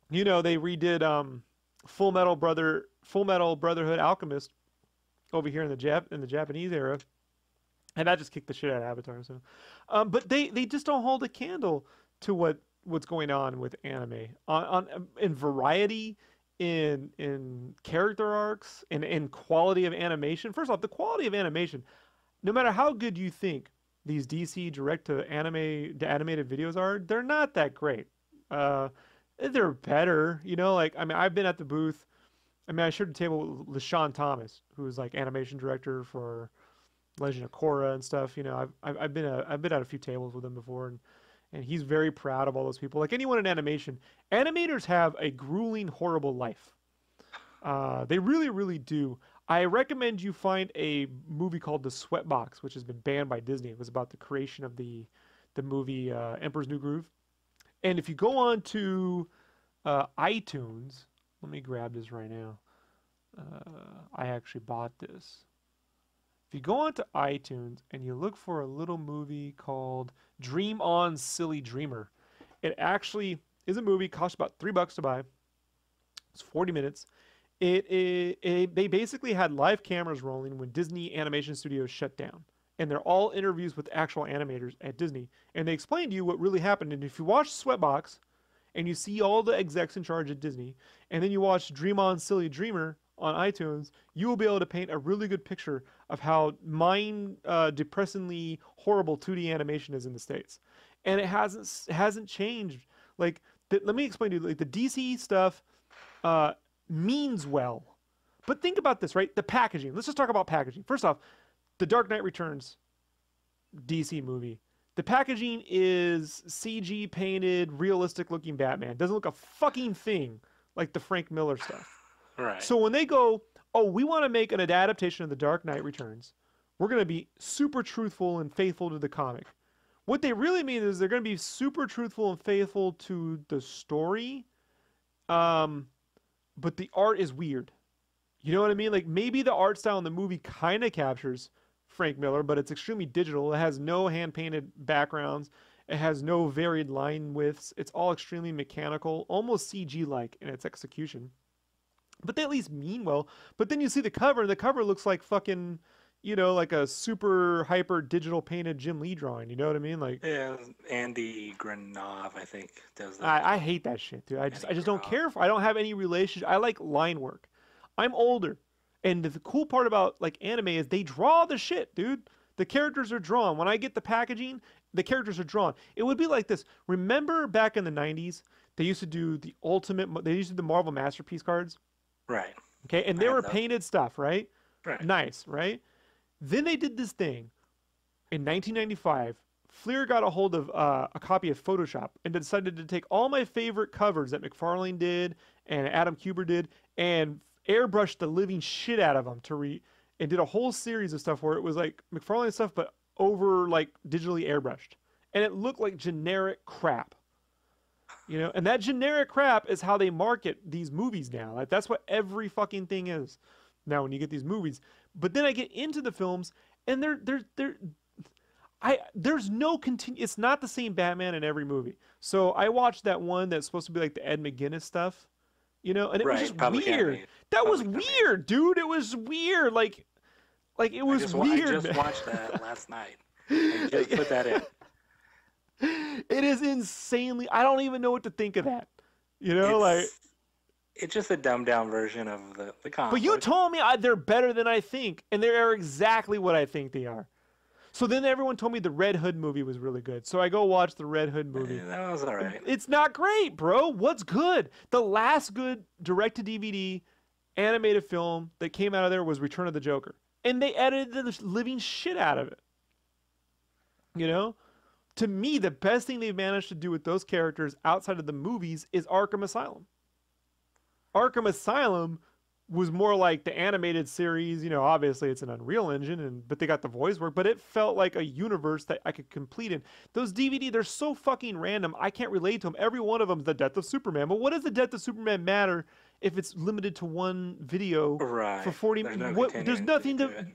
you know, they redid Full Metal Brotherhood Alchemist over here in the Japanese era, and that just kicked the shit out of Avatar. So, but they just don't hold a candle to what's going on with anime in variety, in character arcs, in quality of animation. First off, the quality of animation, no matter how good you think these DC direct to animated videos are, they're not that great. They're better, you know. Like, I mean, I've been at the booth. I mean, I shared the table with LaShawn Thomas, who's like animation director for Legend of Korra and stuff. You know, I've been at a few tables with him before, and he's very proud of all those people. Like anyone in animation, animators have a grueling, horrible life. They really, really do. I recommend you find a movie called The Sweatbox, which has been banned by Disney. It was about the creation of the movie Emperor's New Groove. And if you go on to iTunes, let me grab this right now. I actually bought this. If you go onto iTunes and you look for a little movie called Dream On, Silly Dreamer, it actually is a movie, cost about $3 to buy. It's 40 minutes. They basically had live cameras rolling when Disney Animation Studios shut down. And they're all interviews with actual animators at Disney. And they explain to you what really happened. And if you watch Sweatbox and you see all the execs in charge at Disney, and then you watch Dream On, Silly Dreamer on iTunes, you will be able to paint a really good picture of how depressingly horrible 2D animation is in the States. And it hasn't changed. Like, let me explain to you, like, the DC stuff means well. But think about this, right? The packaging. Let's just talk about packaging. First off, the Dark Knight Returns DC movie. The packaging is CG painted, realistic looking Batman. Doesn't look a fucking thing like the Frank Miller stuff. Right. So when they go, oh, we want to make an adaptation of The Dark Knight Returns, we're going to be super truthful and faithful to the comic. What they really mean is they're going to be super truthful and faithful to the story, but the art is weird. You know what I mean? Like, maybe the art style in the movie kind of captures Frank Miller, but it's extremely digital. It has no hand-painted backgrounds. It has no varied line widths. It's all extremely mechanical, almost CG-like in its execution. But they at least mean well. But then you see the cover, and the cover looks like fucking, you know, like a super hyper digital painted Jim Lee drawing. You know what I mean? Like, yeah, Andy Granov, I think, does that. I hate that shit, dude. I just don't care for. I don't have any relationship. I like line work. I'm older, and the cool part about like anime is they draw the shit, dude. The characters are drawn. When I get the packaging, the characters are drawn. It would be like this. Remember back in the 90s, they used to do the they used to do the Marvel Masterpiece cards. Right. Okay, and they were painted stuff, right? Right. Nice, right? Then they did this thing in 1995. Fleer got a hold of a copy of Photoshop and decided to take all my favorite covers that McFarlane did and Adam Kuber did and airbrushed the living shit out of them and did a whole series of stuff where it was like McFarlane stuff but over like digitally airbrushed. And it looked like generic crap. You know, and that generic crap is how they market these movies now. Like, that's what every fucking thing is now when you get these movies. But then I get into the films, and there's no it's not the same Batman in every movie. So I watched that one that's supposed to be like the Ed McGuinness stuff, you know, and it was just weird. That was weird, dude. It was weird. Like it was weird. I just watched that last night. I just put that in. It is insanely. I don't even know what to think of that. You know, it's just a dumbed down version of the comic. But you told me they're better than I think, and they are exactly what I think they are. So then everyone told me the Red Hood movie was really good. So I go watch the Red Hood movie. Yeah, that was all right. It's not great, bro. What's good? The last good direct-to-DVD animated film that came out of there was Return of the Joker, and they edited the living shit out of it. You know, to me, the best thing they've managed to do with those characters outside of the movies is Arkham Asylum. Arkham Asylum was more like the animated series. You know, obviously it's an Unreal Engine, but they got the voice work. But it felt like a universe that I could complete in. Those DVD, they're so fucking random. I can't relate to them. Every one of them is the death of Superman. But what does the death of Superman matter if it's limited to one video for 40 minutes? There's nothing to.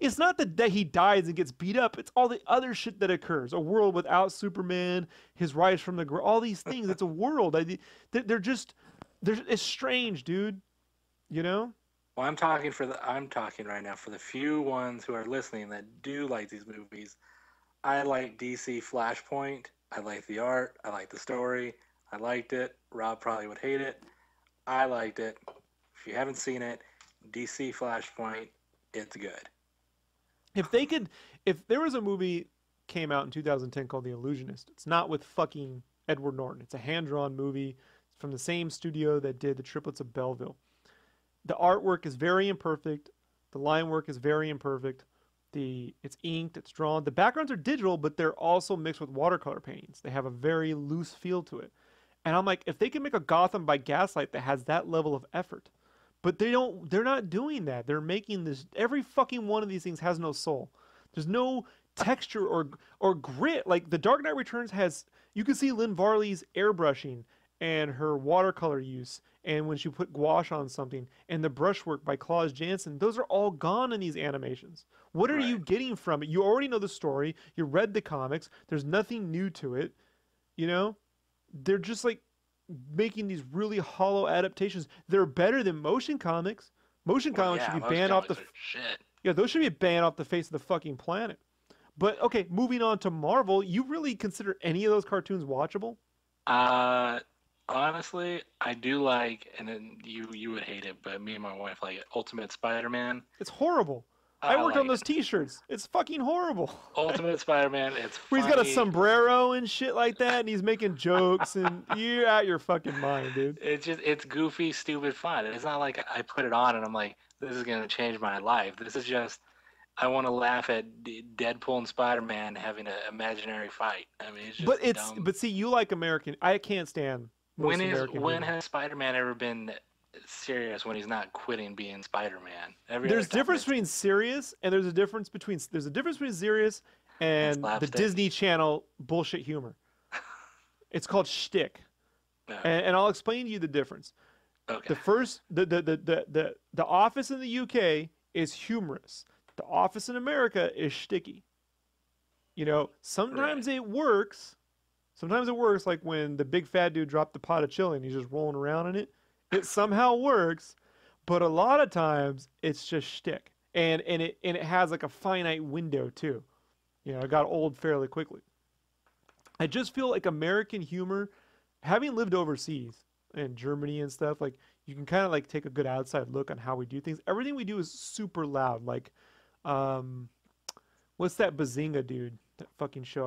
It's not that he dies and gets beat up. It's all the other shit that occurs. A world without Superman, his rise from the grave, all these things. It's a world. It's strange, dude. You know? Well, I'm talking right now for the few ones who are listening that do like these movies. I like DC Flashpoint. I like the art. I like the story. I liked it. Rob probably would hate it. I liked it. If you haven't seen it, DC Flashpoint, it's good. If there was a movie came out in 2010 called The Illusionist, it's not with fucking Edward Norton. It's a hand-drawn movie from the same studio that did The Triplets of Belleville. The artwork is very imperfect. The line work is very imperfect. It's inked, it's drawn. The backgrounds are digital, but they're also mixed with watercolor paintings. They have a very loose feel to it. And I'm like, if they can make a Gotham by Gaslight that has that level of effort, but they're not doing that. They're making this, every fucking one of these things has no soul. There's no texture or grit. Like The Dark Knight Returns you can see Lynn Varley's airbrushing and her watercolor use, and when she put gouache on something, and the brushwork by Claus Janson, those are all gone in these animations. What are you getting from it? You already know the story. You read the comics. There's nothing new to it. You know? They're just like making these really hollow adaptations. They're better than motion comics. Motion comics should be banned off the shit. Yeah, those should be banned off the face of the fucking planet. But okay, moving on to Marvel, you really consider any of those cartoons watchable? Honestly, I do like, and then you would hate it, but me and my wife like it, Ultimate Spider-Man. It's horrible. I worked on those T-shirts. It's fucking horrible. Ultimate Spider-Man, it's funny. Where he's got a sombrero and shit like that, and he's making jokes, and you're out your fucking mind, dude. It's goofy, stupid fun. It's not like I put it on and I'm like, this is gonna change my life. This is just, I want to laugh at Deadpool and Spider-Man having an imaginary fight. I mean, it's just dumb. But see, you like American. I can't stand. When has Spider-Man ever been serious when he's not quitting being Spider-Man? There's a difference between serious and there's a difference between serious and the Disney Channel bullshit humor. It's called shtick, and I'll explain to you the difference. Okay. The Office in the UK is humorous. The Office in America is shticky. You know, sometimes it works. Sometimes it works, like when the big fat dude dropped the pot of chili and he's just rolling around in it. It somehow works, but a lot of times it's just shtick, and it has like a finite window too. You know, it got old fairly quickly. I just feel like American humor, having lived overseas in Germany and stuff, like you can kind of like take a good outside look on how we do things. Everything we do is super loud. Like, what's that Bazinga dude? That fucking show.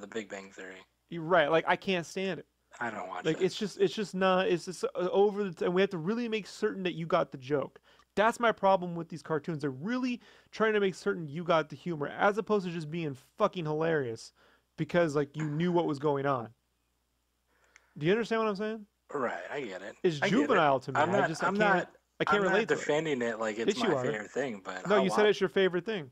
The Big Bang Theory. You're right. Like I can't stand it. I don't watch it. It's just not. It's just over the. And we have to really make certain that you got the joke. That's my problem with these cartoons. They're really trying to make certain you got the humor, as opposed to just being fucking hilarious, because like you knew what was going on. Do you understand what I'm saying? Right, I get it. It's juvenile to me. I'm not I can't relate to defending it like it's my favorite thing, but no, you said it's your favorite thing.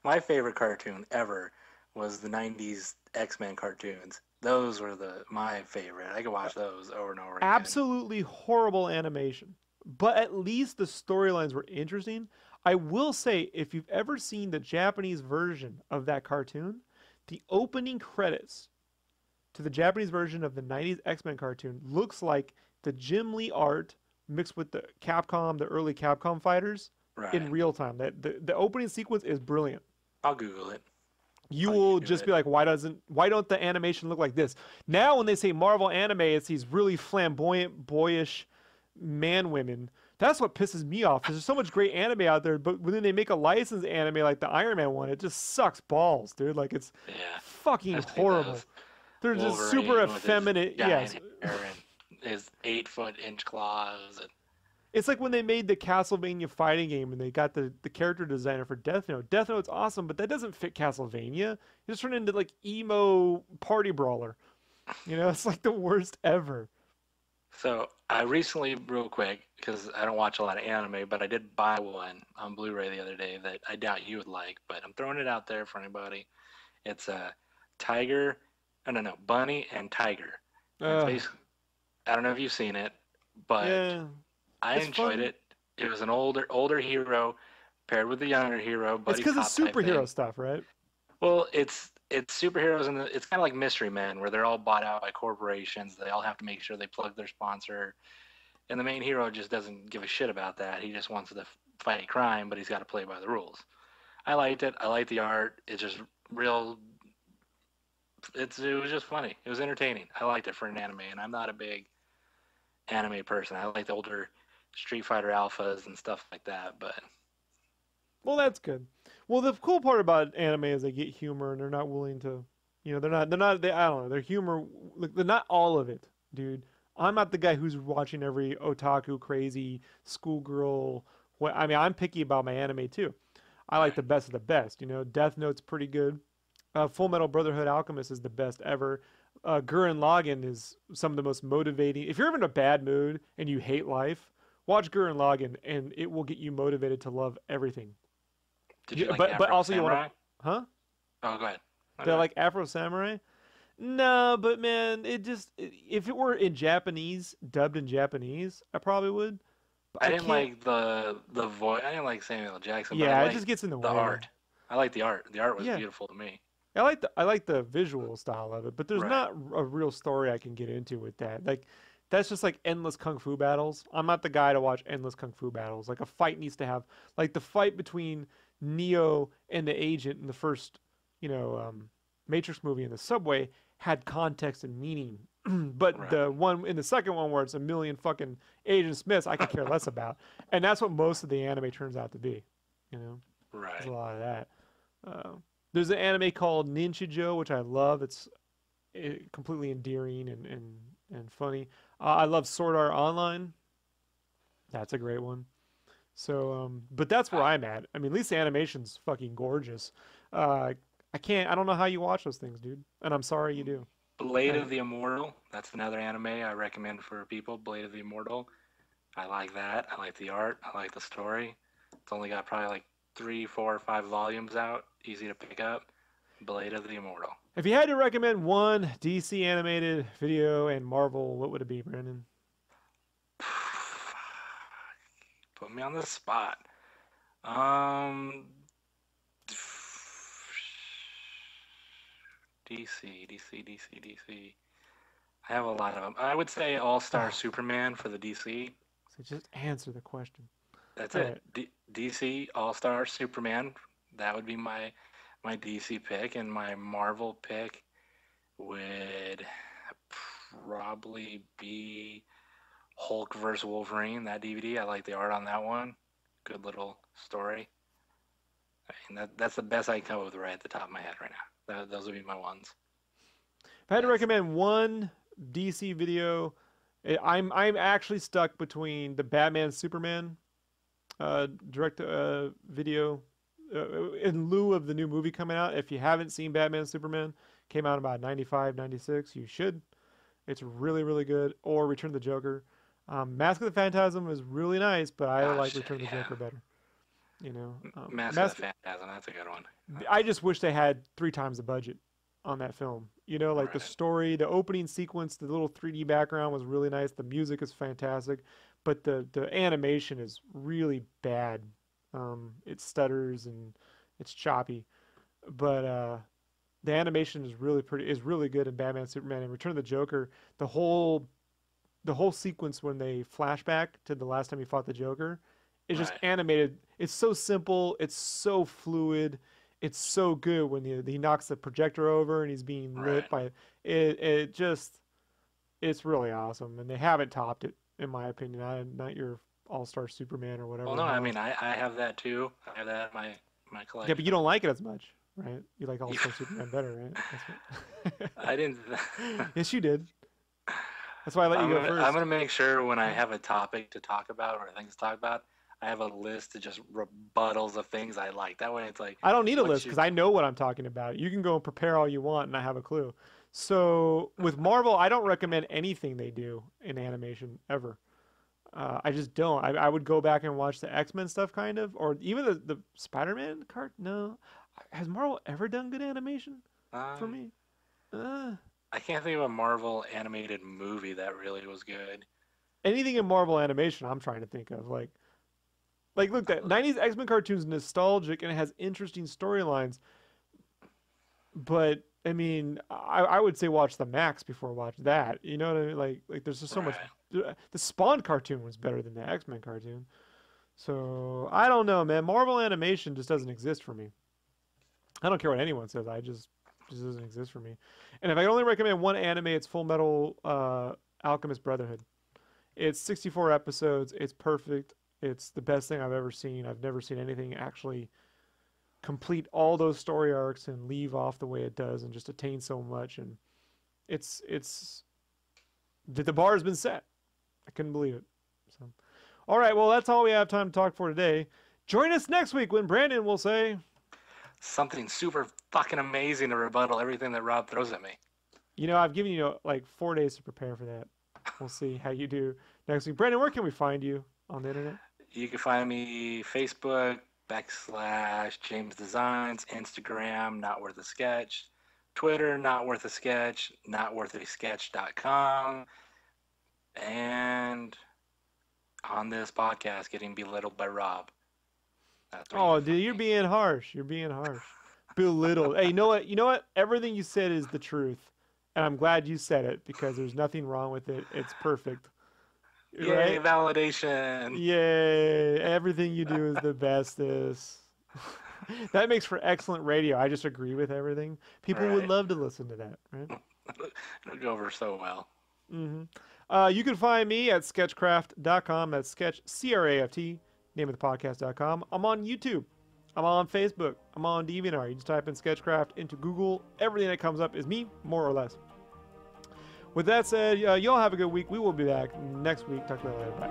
My favorite cartoon ever was the 90s X-Men cartoons. Those were my favorite. I could watch those over and over again. Absolutely horrible animation. But at least the storylines were interesting. I will say, if you've ever seen the Japanese version of that cartoon, the opening credits to the Japanese version of the 90s X-Men cartoon looks like the Jim Lee art mixed with the early Capcom fighters in real time. The opening sequence is brilliant. I'll Google it. You will just be like, why don't the animation look like this? Now when they say Marvel anime, it's these really flamboyant, boyish man-women. That's what pisses me off. There's so much great anime out there, but when they make a licensed anime like the Iron Man one, it just sucks balls, dude. Like it's fucking horrible. They're just super effeminate. Yes. his 8-foot-inch claws. And It's like when they made the Castlevania fighting game and they got the character designer for Death Note. Death Note's awesome, but that doesn't fit Castlevania. It just turned into like emo party brawler. It's like the worst ever. so I recently, real quick, because I don't watch a lot of anime, but I did buy one on Blu-ray the other day that I doubt you would like, but I'm throwing it out there for anybody. It's a tiger, no, bunny and tiger. And it's Uh, basically, I don't know if you've seen it, but yeah, I it's enjoyed fun. it. It was an older hero paired with a younger hero, It's buddy because cop it's type superhero thing. stuff, right? Well, it's superheroes and it's kind of like Mystery Men, where they're all bought out by corporations. They all have to make sure they plug their sponsor, and the main hero just doesn't give a shit about that. He just wants to fight crime, but he's got to play by the rules. I liked it. I liked the art. It's just real. It was just funny. It was entertaining. I liked it for an anime, and I'm not a big anime person. I like the older Street Fighter alphas and stuff like that. But Well, that's good. Well, the cool part about anime is they get humor and they're not willing to, I don't know, their humor, like, they're not all of it, dude. I'm not the guy who's watching every otaku crazy schoolgirl. I mean, I'm picky about my anime too. I like right, the best of the best. Death Note's pretty good. Full Metal Brotherhood Alchemist is the best ever. Gurren Lagann is some of the most motivating. If you're ever in a bad mood and you hate life, watch Gurren Lagann and it will get you motivated to love everything. did you Yeah, like but Afro also you want to, Samurai? huh? Oh, go ahead. Oh, They're go ahead. like Afro Samurai. No, but man, if it were in Japanese, dubbed in Japanese, I probably would. But I I didn't can't. like the voice. I didn't like Samuel L. Jackson, but I Yeah, it liked just gets in the the way. art. I like the art. The art was Yeah, beautiful to me. I like the visual style of it, but there's Right. not a real story I can get into with that. Like that's just like endless kung fu battles. I'm not the guy to watch endless kung fu battles. Like a fight needs to have like the fight between Neo and the agent in the first, you know, Matrix movie in the subway had context and meaning. But Right. the one in the second one where it's a million fucking Agent Smiths, I could care less about. And that's what most of the anime turns out to be. You know, there's a Right. lot of that. Uh, there's an anime called Ninjajo, which I love. It's completely endearing and funny. I love Sword Art Online. That's a great one. So, but that's where Uh, I'm at. I mean, at least the animation's fucking gorgeous. Uh, I can't. I don't know how you watch those things, dude. And I'm sorry you do. Blade I, of the Immortal. That's another anime I recommend for people. Blade of the Immortal. I like that. I like the art. I like the story. It's only got probably like 3, 4, or 5 volumes out. Easy to pick up. Blade of the Immortal. if you had to recommend one DC animated video and Marvel, what would it be, Brandon? Put me on the spot. Um, DC. I have a lot of them. I would say All Star Oh, Superman for the DC. so just answer the question. That's All it. right. DC All Star Superman. That would be my DC pick, and my Marvel pick would probably be Hulk versus Wolverine. That DVD. I like the art on that one. Good little story. I mean, that's the best I can come up with right at the top of my head right now. Those would be my ones. If I had to That's recommend one DC video, I'm actually stuck between the Batman Superman direct video in lieu of the new movie coming out. If you haven't seen Batman Superman, came out about 95, 96, you should. It's really, really good. Or Return of the Joker. Mask of the Phantasm is really nice, but I oh like shit, Return of the yeah. Joker better. You know, Mask of the Mask. Phantasm. That's a good one. I just wish they had 3 times the budget on that film. Like the Right. story, the opening sequence, the little 3D background was really nice. The music is fantastic, but the animation is really bad. It stutters and it's choppy, but the animation is really good in Batman Superman and Return of the Joker. The whole the whole sequence when they flashback to the last time he fought the Joker is just Right. animated. It's so simple. It's so fluid. It's so good when he knocks the projector over and he's being lit Right. by it. It just it's really awesome, and they haven't topped it in my opinion. Not your All Star Superman or whatever Well, the no, I hell. mean, I have that too. I have that in my Yeah, but you collection. don't like it as much, right? You like All Star Superman better, right? That's what... I didn't. Yes, you did. That's why I let you go first. I'm gonna make sure when I have a topic to talk about or things to talk about, I have a list of just rebuttals of things I like. That way, it's like I don't need a list because I know what I'm talking about. You can go and prepare all you want, and I have a clue. So with Marvel, I don't recommend anything they do in animation ever. I just don't. I would go back and watch the X-Men stuff, kind of, or even the Spider-Man cart. No, has Marvel ever done good animation for um, me? Uh, I can't think of a Marvel animated movie that really was good. Anything in Marvel animation, I'm trying to think of like look, that '90s X-Men cartoon's nostalgic and it has interesting storylines, but I mean, I would say watch the Max before watch that. You know what I mean? Like there's just so much. Right. The Spawn cartoon was better than the X-Men cartoon. So I don't know, man. Marvel animation just doesn't exist for me. I don't care what anyone says. I just doesn't exist for me. And if I only recommend one anime, it's Full Metal Alchemist Brotherhood. It's 64 episodes. It's perfect. It's the best thing I've ever seen. I've never seen anything actually complete all those story arcs and leave off the way it does and just attain so much. And it's the bar has been set. I couldn't believe it. So, all right. Well, that's all we have time to talk for today. Join us next week when Brandon will say Something super fucking amazing to rebuttal everything that Rob throws at me. I've given you like 4 days to prepare for that. We'll see how you do next week. Brandon, where can we find you on the internet? You can find me Facebook /James Designs, Instagram Not Worth a Sketch, Twitter Not Worth a Sketch, notworthasketch.com, and on this podcast, Getting Belittled by Rob. Oh, dude, you're being harsh. You're being harsh. Belittled. Hey, you know what? You know what? Everything you said is the truth. And I'm glad you said it because there's nothing wrong with it. It's perfect. Yay, Right? validation. Yay. Everything you do is the bestest. That makes for excellent radio. I just agree with everything. People would Right. love to listen to that, right? It'll go over so well. You can find me at sketchcraft.com. That's sketch, C-R-A-F-T, name of the podcast.com. I'm on YouTube. I'm on Facebook. I'm on DeviantArt. You just type in Sketchcraft into Google. Everything that comes up is me, more or less. With that said, y'all have a good week. We will be back next week. Talk to you later. Bye.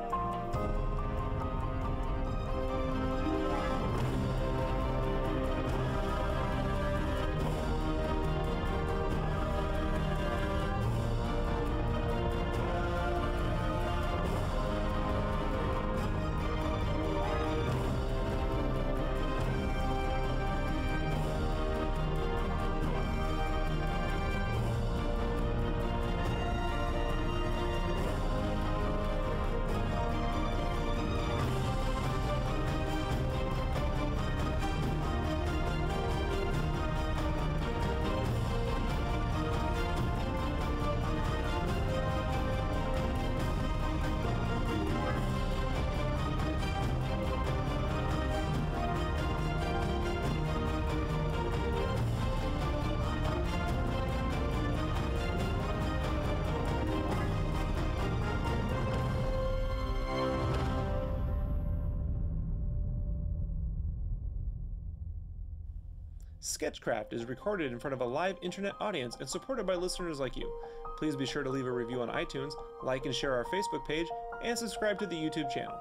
Sketchcraft is recorded in front of a live internet audience and supported by listeners like you. Please be sure to leave a review on iTunes, like and share our Facebook page, and subscribe to the YouTube channel.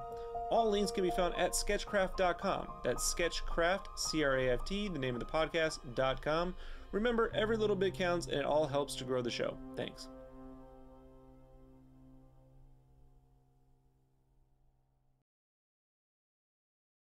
All links can be found at sketchcraft.com. That's Sketchcraft, C-R-A-F-T, the name of the podcast.com. Remember, every little bit counts and it all helps to grow the show. Thanks.